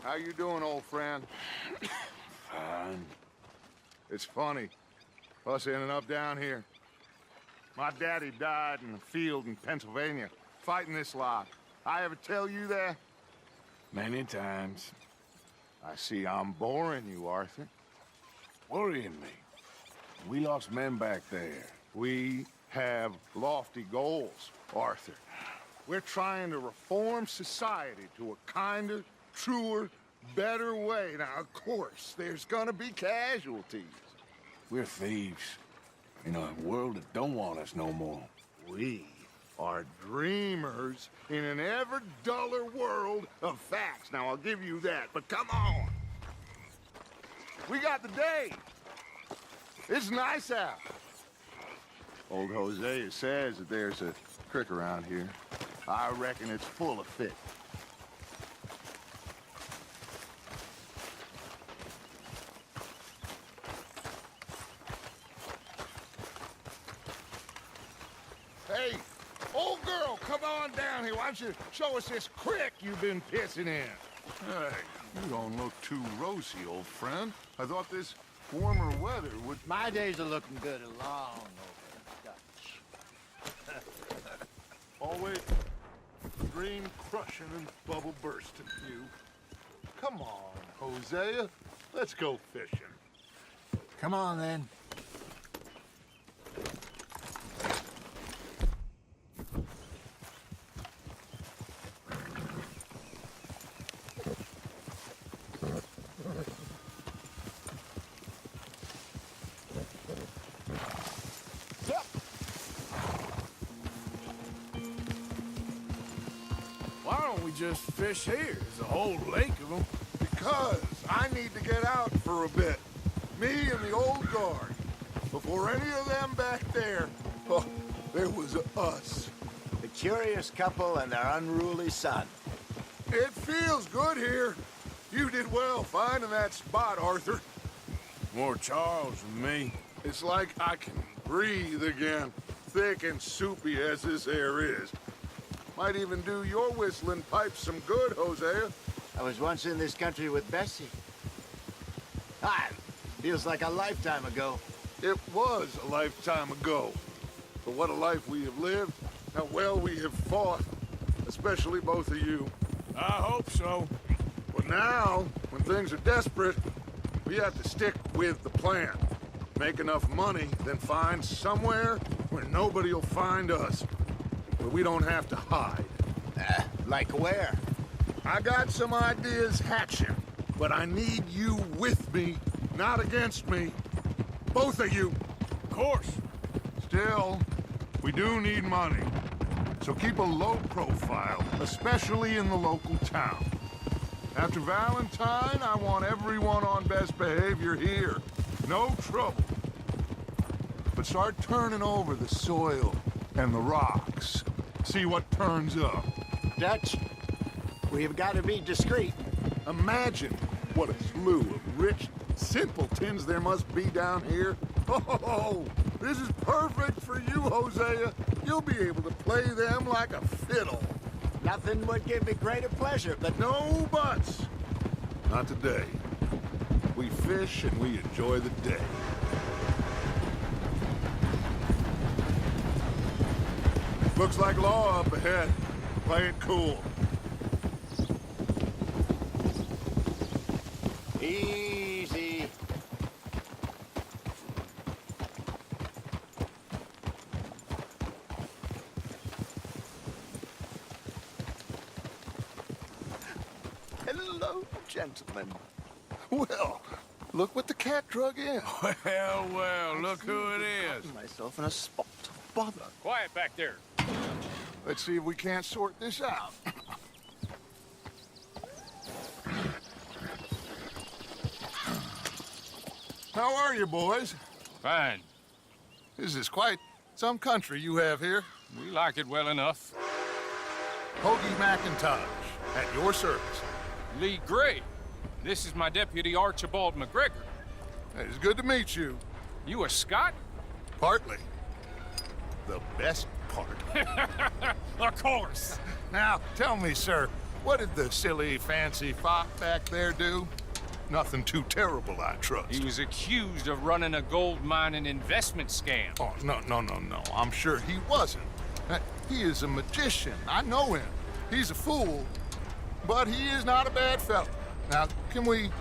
How you doing, old friend? Fine. It's funny, us ending up down here. My daddy died in the field in Pennsylvania, fighting this lot. I ever tell you that? Many times. I see I'm boring you, Arthur. Worrying me. We lost men back there. We have lofty goals, Arthur. We're trying to reform society to a kinder, truer, better way. Now, of course, there's gonna be casualties. We're thieves. In a world that don't want us no more. We are dreamers in an ever duller world of facts. Now, I'll give you that, but come on. We got the day. It's nice out. Old Hosea says that there's a creek around here. I reckon it's full of fish. Hey, old girl, come on down here. Why don't you show us this creek you've been pissing in? Hey, you don't look too rosy, old friend. I thought this warmer weather would... My days are looking good along over Dutch. Always dream crushing and bubble bursting, you. Come on, Hosea. Let's go fishing. Come on, then. Why don't we just fish here? There's a whole lake of them. Because I need to get out for a bit. Me and the old guard. Before any of them back there, oh, there was us. The curious couple and their unruly son. It feels good here. You did well finding that spot, Arthur. More Charles than me. It's like I can breathe again, thick and soupy as this air is. Might even do your whistling pipes some good, Hosea. I was once in this country with Bessie. Ah, feels like a lifetime ago. It was a lifetime ago. But what a life we have lived, how well we have fought, especially both of you. I hope so. But now, when things are desperate, we have to stick with the plan. Make enough money, then find somewhere where nobody will find us. Where we don't have to hide. Like where? I got some ideas hatching, but I need you with me, not against me. Both of you. Of course. Still, we do need money. So keep a low profile, especially in the local town. After Valentine, I want everyone on best behavior here. No trouble. But start turning over the soil and the rocks. See what turns up. Dutch, we've got to be discreet. Imagine what a slew of rich simpletons there must be down here. Oh, this is perfect for you, Hosea. You'll be able to play them like a fiddle. Nothing would give me greater pleasure, but No buts. Not today. We fish and we enjoy the day. Looks like law up ahead. Play it cool. easy. Hello, gentlemen. Well, look what the cat drug in. Well, well, look who it is. Myself in a spot of bother. Quiet back there. Let's see if we can't sort this out. How are you, boys? Fine. This is quite some country you have here. We like it well enough. Hoagie McIntosh, at your service. Lee Gray. This is my deputy, Archibald McGregor. It's good to meet you. You a Scot? Partly. The best part. Of course. Now, tell me, sir, What did the silly, fancy fop back there do? Nothing too terrible, I trust. He was accused of running a gold mining investment scam. Oh, no. I'm sure he wasn't. He is a magician. I know him. He's a fool, but he is not a bad fellow. Now, can we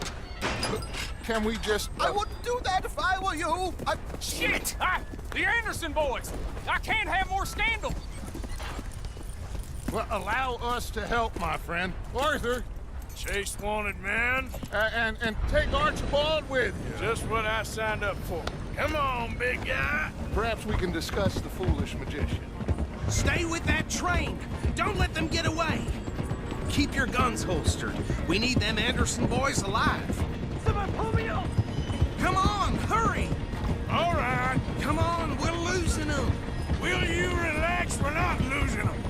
just... I wouldn't do that if I were you. Shit! The Anderson boys! I can't have more scandal! Well, allow us to help, my friend. Arthur, Chase wanted man. and take Archibald with you. Just what I signed up for. Come on, big guy. Perhaps we can discuss the foolish magician. Stay with that train. Don't let them get away. Keep your guns holstered. We need them Anderson boys alive. Someone pull me up! Come on, hurry! All right. Come on, we're losing them. Will you relax? We're not losing them.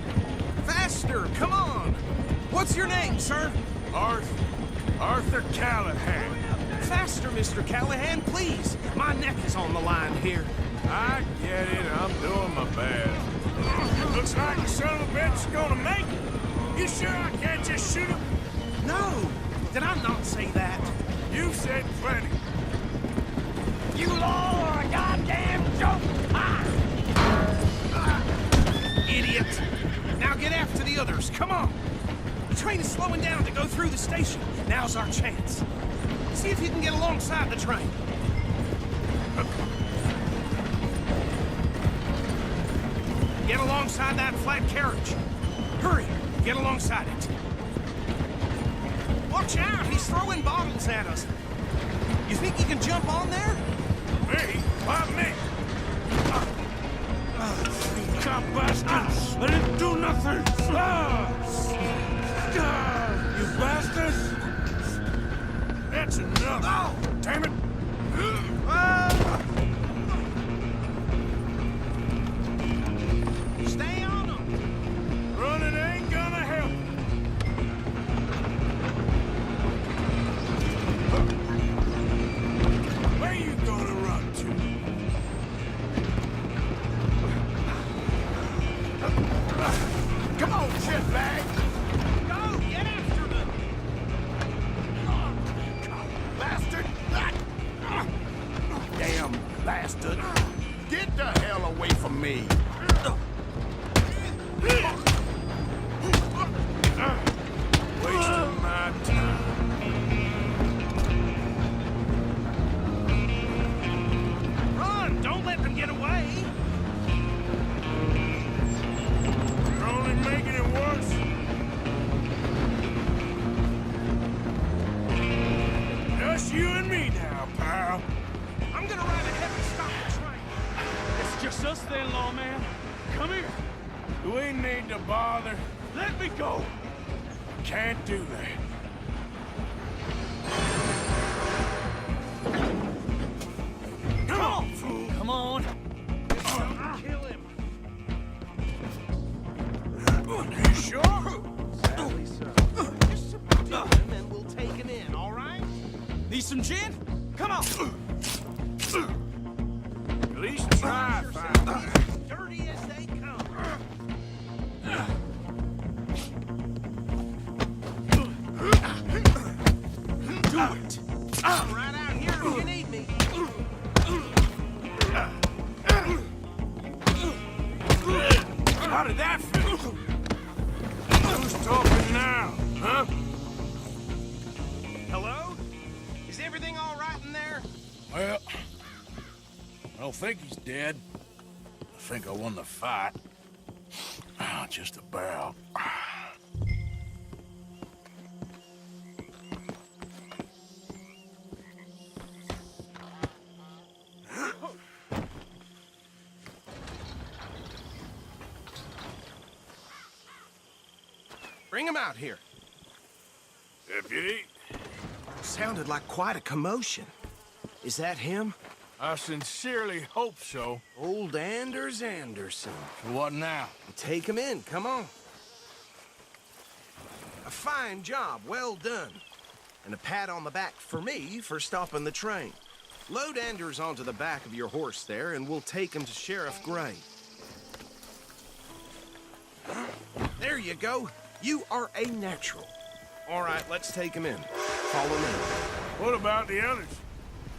Faster, come on. What's your name, sir? Arthur Callahan. Faster, Mr. Callahan, please. My neck is on the line here. I get it. I'm doing my best. Looks like the son of a bitch is gonna make it. You sure I can't just shoot him? No, did I not say that? You said plenty. You all are a goddamn joke! Idiot. Now get after the others, come on. The train is slowing down to go through the station. Now's our chance. See if you can get alongside the train. Get alongside that flat carriage. Hurry, get alongside it. Watch out, he's throwing bottles at us. You think you can jump on there? Me? Why me? Cop bastards! I didn't do nothing! You bastards! That's enough! Oh, damn it! Stay on them! Running ain't gonna help! Where you gonna run to? Come on, shitbag! Go, get after them! Bastard! Damn bastard! Get the hell away from me! Wasting my time. Run! Don't let them get away! You're only making it worse. Just you and me now, pal. I'm gonna ride ahead and stop the train. It's just us then, lawman. Come here. Do we need to bother? Let me go. Can't do that. Come on, fool. Come on. Kill him. You sure? Just subdue him and we'll take him in, all right? Need some gin? Come on. At least try, pal. Dirty as they come. Do it. I'm right out here if you need me. How did that feel? Who's talking now, huh? Hello? Is everything all right in there? Well, I don't think he's dead. I think I won the fight. Just about. Bring him out here. Deputy, Sounded like quite a commotion. Is that him? I sincerely hope so. Old Anders Anderson. So what now? Take him in, come on. A fine job, well done. And a pat on the back for me for stopping the train. Load Anders onto the back of your horse there, and we'll take him to Sheriff Gray. There you go. You are a natural. All right, let's take him in. Follow me. What about the others?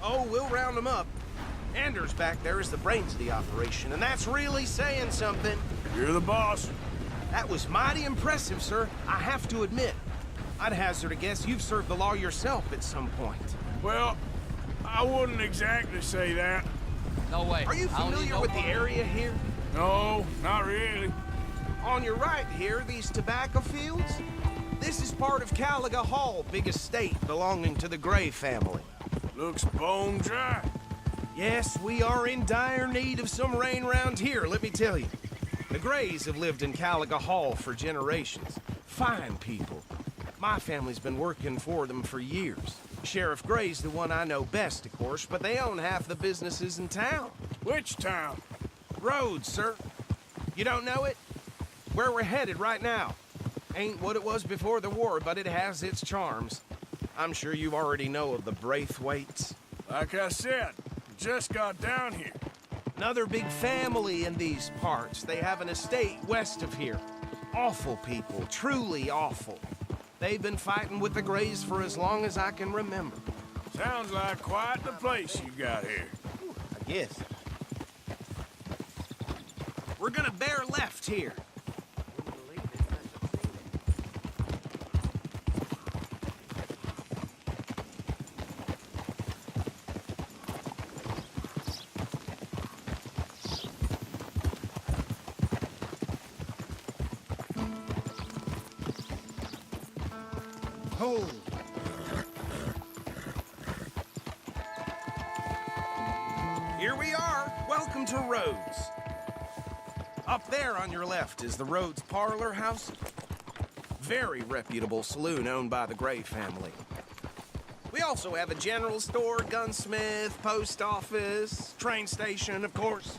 Oh, we'll round them up. Anders back there is the brains of the operation, and that's really saying something. You're the boss. That was mighty impressive, sir. I have to admit. I'd hazard a guess you've served the law yourself at some point. Well, I wouldn't exactly say that. No way. Are you familiar with the area here? No, not really. On your right here, these tobacco fields? This is part of Caliga Hall, big estate belonging to the Gray family. Looks bone dry. Yes, we are in dire need of some rain round here, let me tell you. The Grays have lived in Caliga Hall for generations. Fine people. My family's been working for them for years. Sheriff Gray's the one I know best, of course, but they own half the businesses in town. Which town? Rhodes, sir. You don't know it? Where we're headed right now. Ain't what it was before the war, but it has its charms. I'm sure you already know of the Braithwaites. Like I said, just got down here. Another big family in these parts. They have an estate west of here. Awful people, truly awful. They've been fighting with the Grays for as long as I can remember. Sounds like quite the place you got here. I guess. We're gonna bear left here. Oh, Here we are. Welcome to Rhodes. Up there on your left is the Rhodes Parlor House. Very reputable saloon owned by the Gray family. We also have a general store, gunsmith, post office, train station, of course.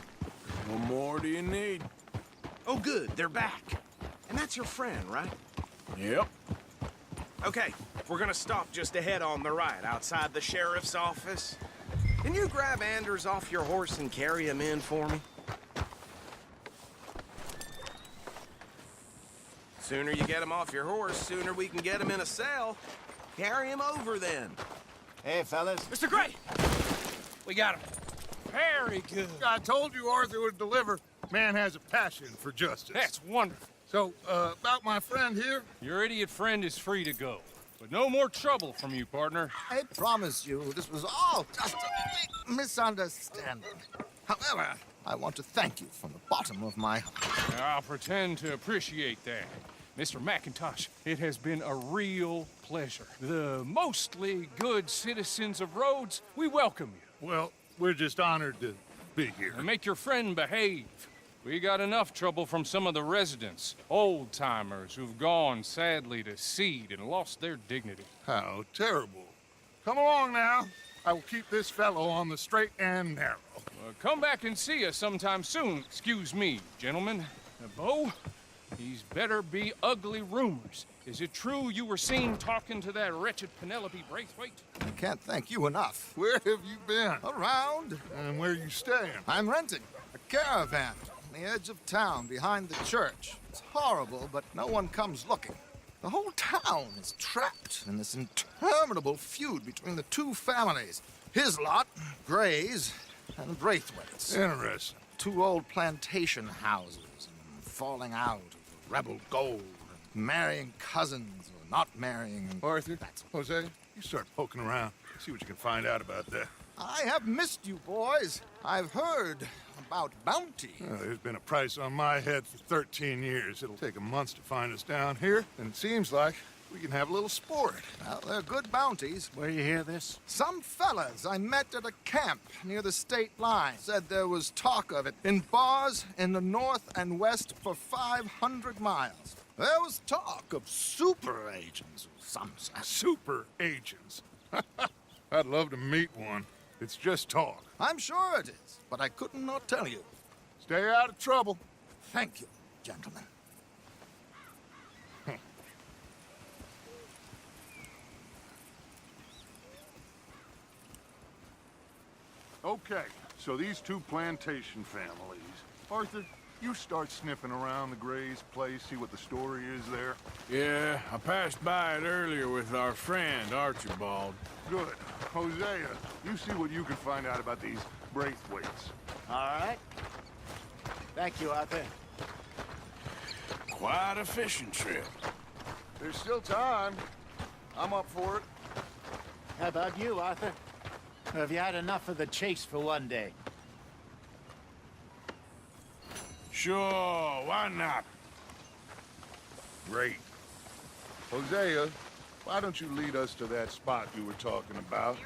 What more do you need? Oh, good, they're back. And that's your friend, right? Yep. Okay, we're gonna stop just ahead on the right, outside the sheriff's office. Can you grab Anders off your horse and carry him in for me? Sooner you get him off your horse, sooner we can get him in a cell. Carry him over, then. hey, fellas. Mr. Gray! We got him. Very good. I told you Arthur would deliver. Man has a passion for justice. That's wonderful. So, about my friend here? Your idiot friend is free to go. But no more trouble from you, partner. I promise you, this was all just a big misunderstanding. However, I want to thank you from the bottom of my heart. I'll pretend to appreciate that. Mr. McIntosh, it has been a real pleasure. The mostly good citizens of Rhodes, we welcome you. Well, we're just honored to be here. And make your friend behave. We got enough trouble from some of the residents, old-timers who've gone, sadly, to seed and lost their dignity. How terrible. Come along now. I will keep this fellow on the straight and narrow. Come back and see us sometime soon. Excuse me, gentlemen. Bo, these better be ugly rumors. Is it true you were seen talking to that wretched Penelope Braithwaite? I can't thank you enough. Where have you been? Around, And where you staying? I'm renting a caravan on the edge of town behind the church. It's horrible, but no one comes looking. The whole town is trapped in this interminable feud between the two families. His lot, Gray's, and Braithwaite's. Interesting. Two old plantation houses and falling out of rebel gold, and marrying cousins or not marrying. And Arthur, Jose, you start poking around. See what you can find out about that. I have missed you, boys. I've heard about bounty. Well, there's been a price on my head for 13 years. It'll take a month to find us down here, and it seems like we can have a little sport. Well, they're good bounties. Where you hear this? Some fellas I met at a camp near the state line said there was talk of it in bars in the north and west for 500 miles. There was talk of super agents, some said. Super agents. I'd love to meet one. It's just talk. I'm sure it is, but I couldn't not tell you. Stay out of trouble. Thank you, gentlemen. Okay, so these two plantation families. Arthur, you start sniffing around the Gray's place, see what the story is there? Yeah, I passed by it earlier with our friend, Archibald. Good. Hosea, you see what you can find out about these Braithwaites. All right. Thank you, Arthur. Quite a fishing trip. There's still time. I'm up for it. How about you, Arthur? Or have you had enough of the chase for one day? Sure, why not? Great. Hosea, why don't you lead us to that spot you were talking about?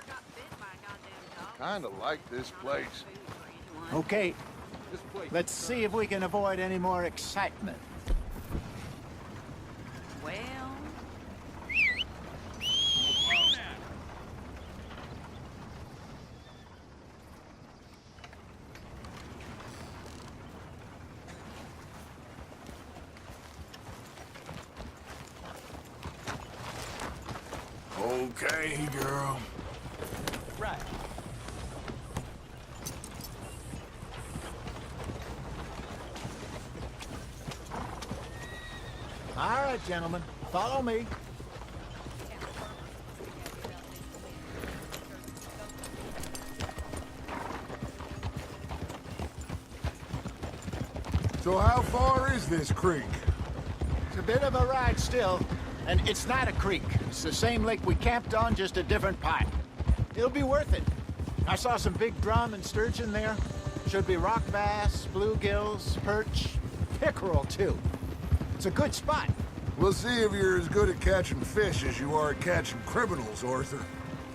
Kinda like this place. Okay, This place. let's see if we can avoid any more excitement. Well, Okay, girl. Right. All right, gentlemen, follow me. So how far is this creek? It's a bit of a ride still, and it's not a creek. It's the same lake we camped on, just a different part. It'll be worth it. I saw some big drum and sturgeon there. Should be rock bass, bluegills, perch, pickerel too. It's a good spot. We'll see if you're as good at catching fish as you are at catching criminals, Arthur.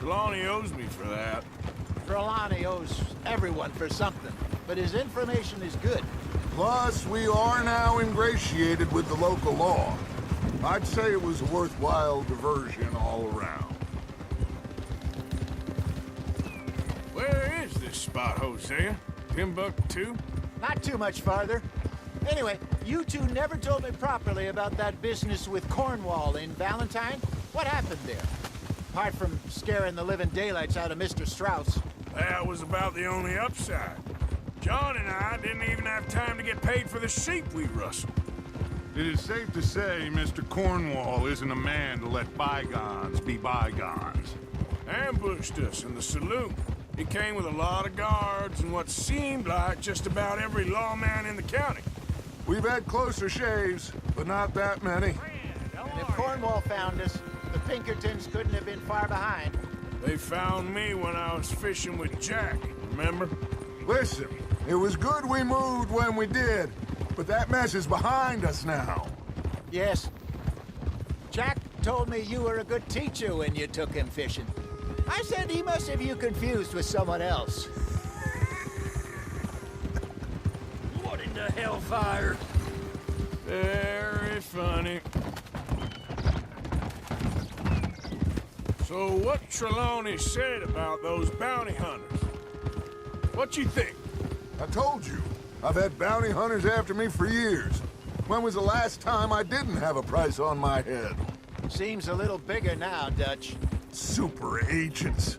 Trelawney owes me for that. Trelawney owes everyone for something, but his information is good. Plus, we are now ingratiated with the local law. I'd say it was a worthwhile diversion all around. Where is this spot, Hosea? Timbuktu? Not too much farther. Anyway, you two never told me properly about that business with Cornwall in Valentine. What happened there? Apart from scaring the living daylights out of Mr. Strauss. That was about the only upside. John and I didn't even have time to get paid for the sheep we rustled. It is safe to say Mr. Cornwall isn't a man to let bygones be bygones. Ambushed us in the saloon. He came with a lot of guards and what seemed like just about every lawman in the county. We've had closer shaves, but not that many. And if Cornwall found us, the Pinkertons couldn't have been far behind. They found me when I was fishing with Jack, remember? Listen, it was good we moved when we did, but that mess is behind us now. Yes. Jack told me you were a good teacher when you took him fishing. I said he must have you confused with someone else. what in the hellfire? Very funny. So what Trelawney said about those bounty hunters? What you think? I told you, I've had bounty hunters after me for years. When was the last time I didn't have a price on my head? Seems a little bigger now, Dutch. Super agents.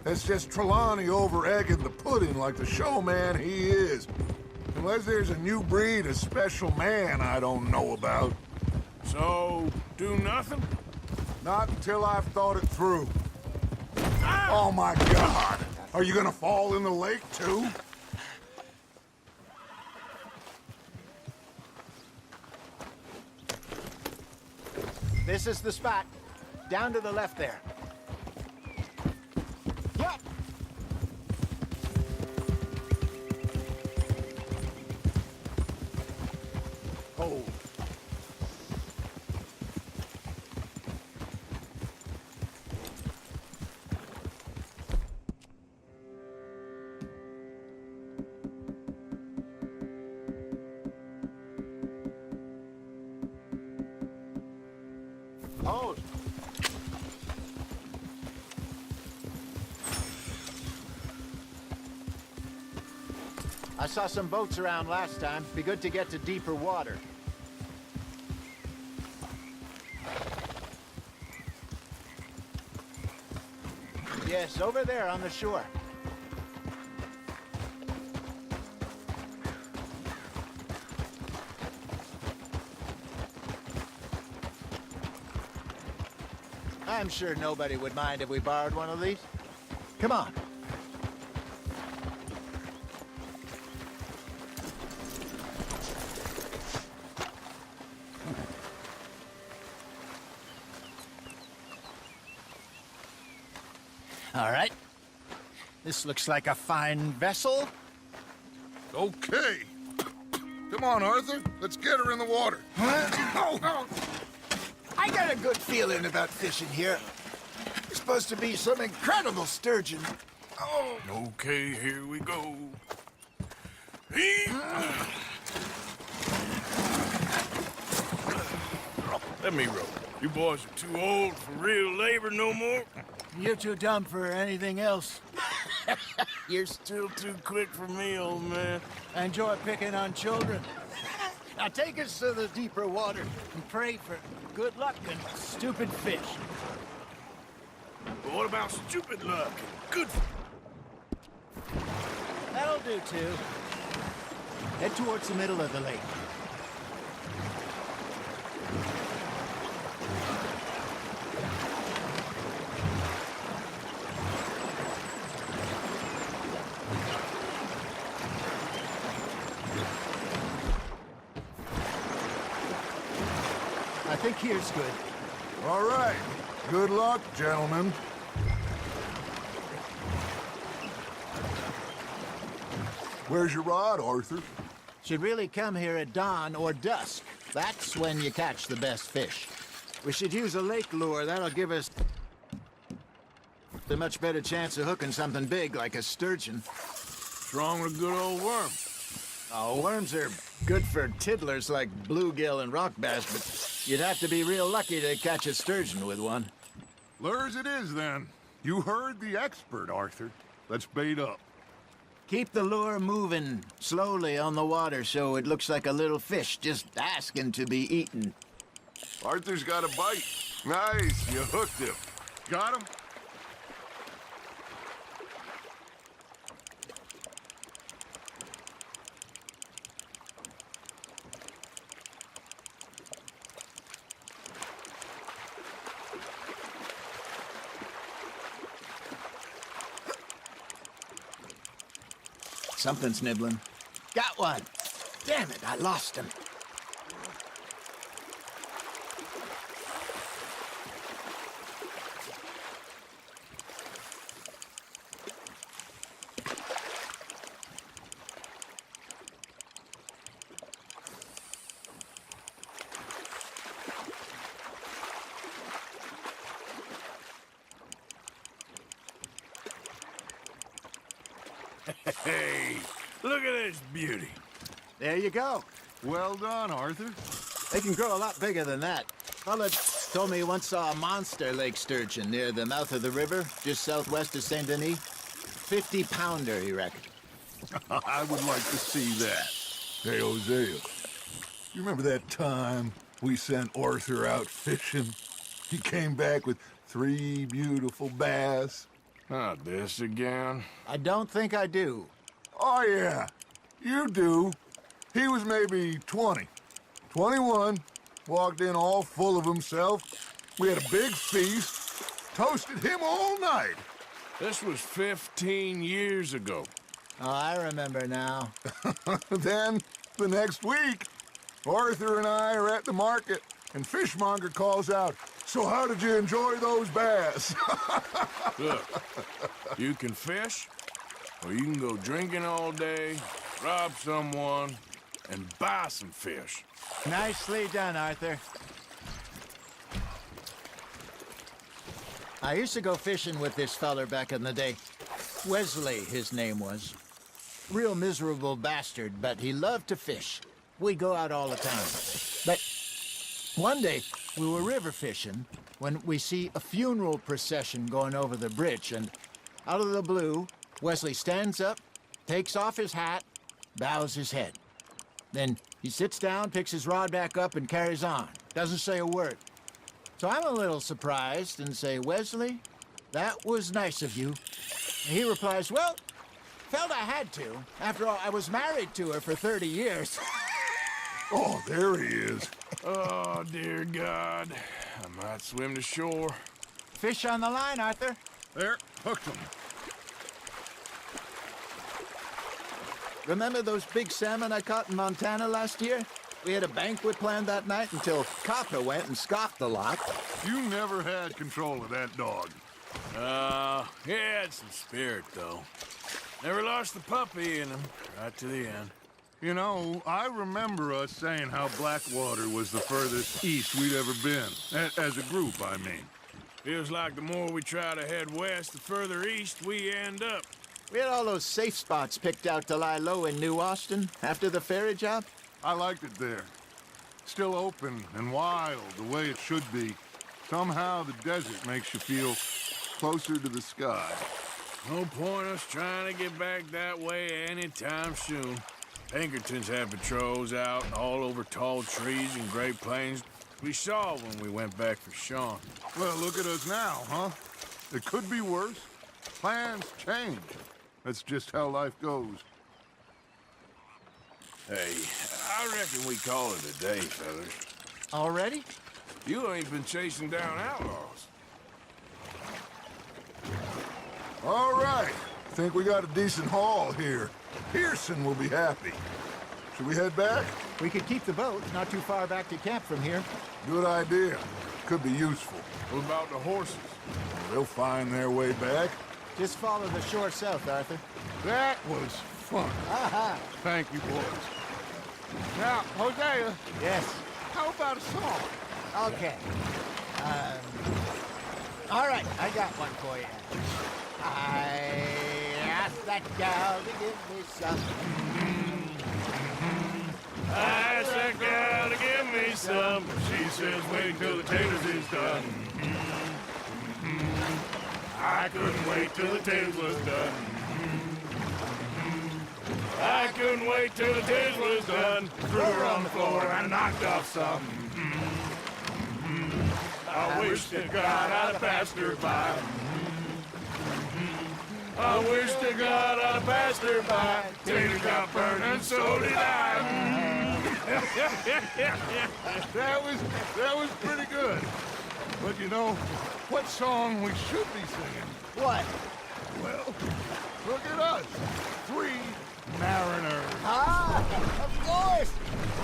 That's just Trelawney over-egging the pudding like the showman he is. Unless there's a new breed of special man I don't know about. So, do nothing? Not until I've thought it through. Oh my God! Are you gonna fall in the lake too? This is the spot. Down to the left there. Yup. Hold. Hold. I saw some boats around last time. Be good to get to deeper water. Yes, over there on the shore. I'm sure nobody would mind if we borrowed one of these. Come on. All right. This looks like a fine vessel. Okay. Come on, Arthur. Let's get her in the water. I got a good feeling about fishing here. It's supposed to be some incredible sturgeon. Oh, Okay, here we go. Let me row. You boys are too old for real labor no more. you're too dumb for anything else. You're still too quick for me, old man. I enjoy picking on children. Now take us to the deeper water and pray for good luck and stupid fish. But what about stupid luck and good? That'll do, too. Head towards the middle of the lake. I think here's good. All right. Good luck, gentlemen. Where's your rod, Arthur? Should really come here at dawn or dusk. That's when you catch the best fish. We should use a lake lure. That'll give us a much better chance of hooking something big like a sturgeon. Wrong with a good old worm. Oh, worms are good for tiddlers like bluegill and rock bass, but you'd have to be real lucky to catch a sturgeon with one. Lures it is, then. You heard the expert, Arthur. Let's bait up. Keep the lure moving slowly on the water so it looks like a little fish just asking to be eaten. Arthur's got a bite. Nice, you hooked him. Got him? Something's nibbling. Got one. Damn it, I lost him. Hey, look at this beauty. There you go. Well done, Arthur. They can grow a lot bigger than that. Fella told me he once saw a monster lake sturgeon near the mouth of the river, just southwest of Saint Denis. 50-pounder, he reckoned. I would like to see that. Hey, Hosea, you remember that time we sent Arthur out fishing? He came back with 3 beautiful bass. Not this again. I don't think I do. Oh, yeah, you do. He was maybe 20, 21, walked in all full of himself. We had a big feast, toasted him all night. This was 15 years ago. Oh, I remember now. Then, the next week, Arthur and I are at the market, and Fishmonger calls out, "So how did you enjoy those bass?" Look, you can fish, or you can go drinking all day, rob someone, and buy some fish. Nicely done, Arthur. I used to go fishing with this feller back in the day. Wesley, his name was. Real miserable bastard, but he loved to fish. We'd go out all the time. But one day, we were river fishing when we see a funeral procession going over the bridge, and out of the blue, Wesley stands up, takes off his hat, bows his head. Then he sits down, picks his rod back up, and carries on. Doesn't say a word. So I'm a little surprised and say, "Wesley, that was nice of you." And he replies, "Well, felt I had to. After all, I was married to her for 30 years. Oh, there he is. Oh, dear God. I might swim to shore. Fish on the line, Arthur. There, hooked them. Remember those big salmon I caught in Montana last year? We had a banquet planned that night until Copper went and scoffed the lot. You never had control of that dog. He had some spirit, though. Never lost the puppy in him, right to the end. You know, I remember us saying how Blackwater was the furthest east we'd ever been. As a group, I mean. Feels like the more we try to head west, the further east we end up. We had all those safe spots picked out to lie low in New Austin after the ferry job. I liked it there. Still open and wild, the way it should be. Somehow the desert makes you feel closer to the sky. No point us trying to get back that way anytime soon. Pinkertons had patrols out all over tall trees and Great Plains. We saw when we went back for Sean. Well, look at us now, huh? It could be worse. Plans change. That's just how life goes. Hey, I reckon we call it a day, fellas. Already? You ain't been chasing down outlaws. All right. Think we got a decent haul here. Pearson will be happy. Should we head back? We could keep the boat not too far back to camp from here. Good idea. Could be useful. What about the horses? They'll find their way back. Just follow the shore south, Arthur. That was fun. Aha! Thank you, boys. Now, Hosea, Yes. how about a song? Okay. All right, I got one for you. I asked that gal to give me some. I asked that gal to give me some. She says wait till the taters is done. I couldn't wait till the taters was done. I couldn't wait till the taters was done. Threw her on the floor and knocked off some. I wish to God I'd have passed her by. I wish to God I'd have passed her by. Tater got burned and so did I. That was pretty good. But you know, what song we should be singing? What? Well, look at us. 3 mariners. Ah, of course.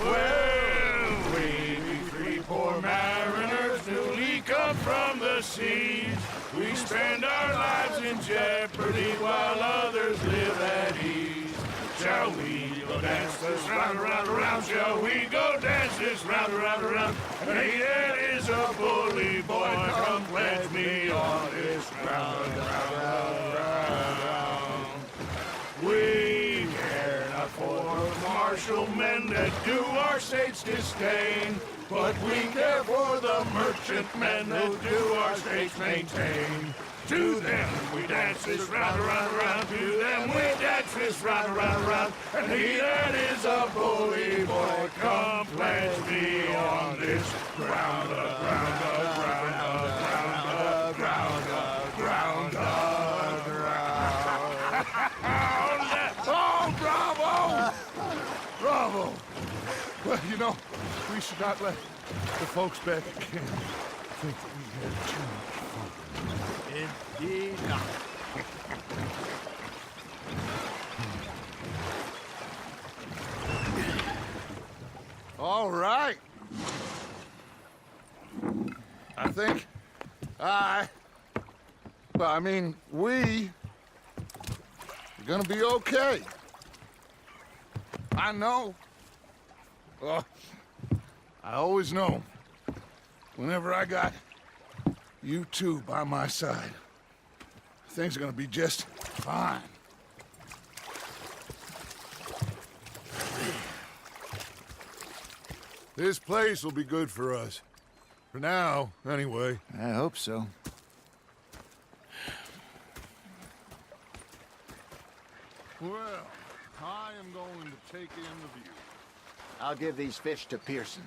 Well, we be 3 poor mariners newly come from the seas. We spend our lives in jeopardy while others live at ease. Shall we go dance this round, around, around? Shall we go dance this round, around, around? Hey, that is a bully boy. Come pledge me on this round, round, round. We care not for the martial men that do our state's disdain, but we care for the merchantmen that do our states maintain. To them we dance this round, around, around. To them we dance this round, around, around. And he that is a bully boy, come pledge me on this ground, ground, ground, ground, ground, ground, ground. Oh, bravo! Bravo! Well, you know, we should not let the folks back at camp think that we had too much fun. Indeed not. All right. I think we are gonna be okay. I know. I always know. Whenever I got you two by my side, things are gonna be just fine. This place will be good for us. For now, anyway. I hope so. Well, I am going to take in the view. I'll give these fish to Pearson.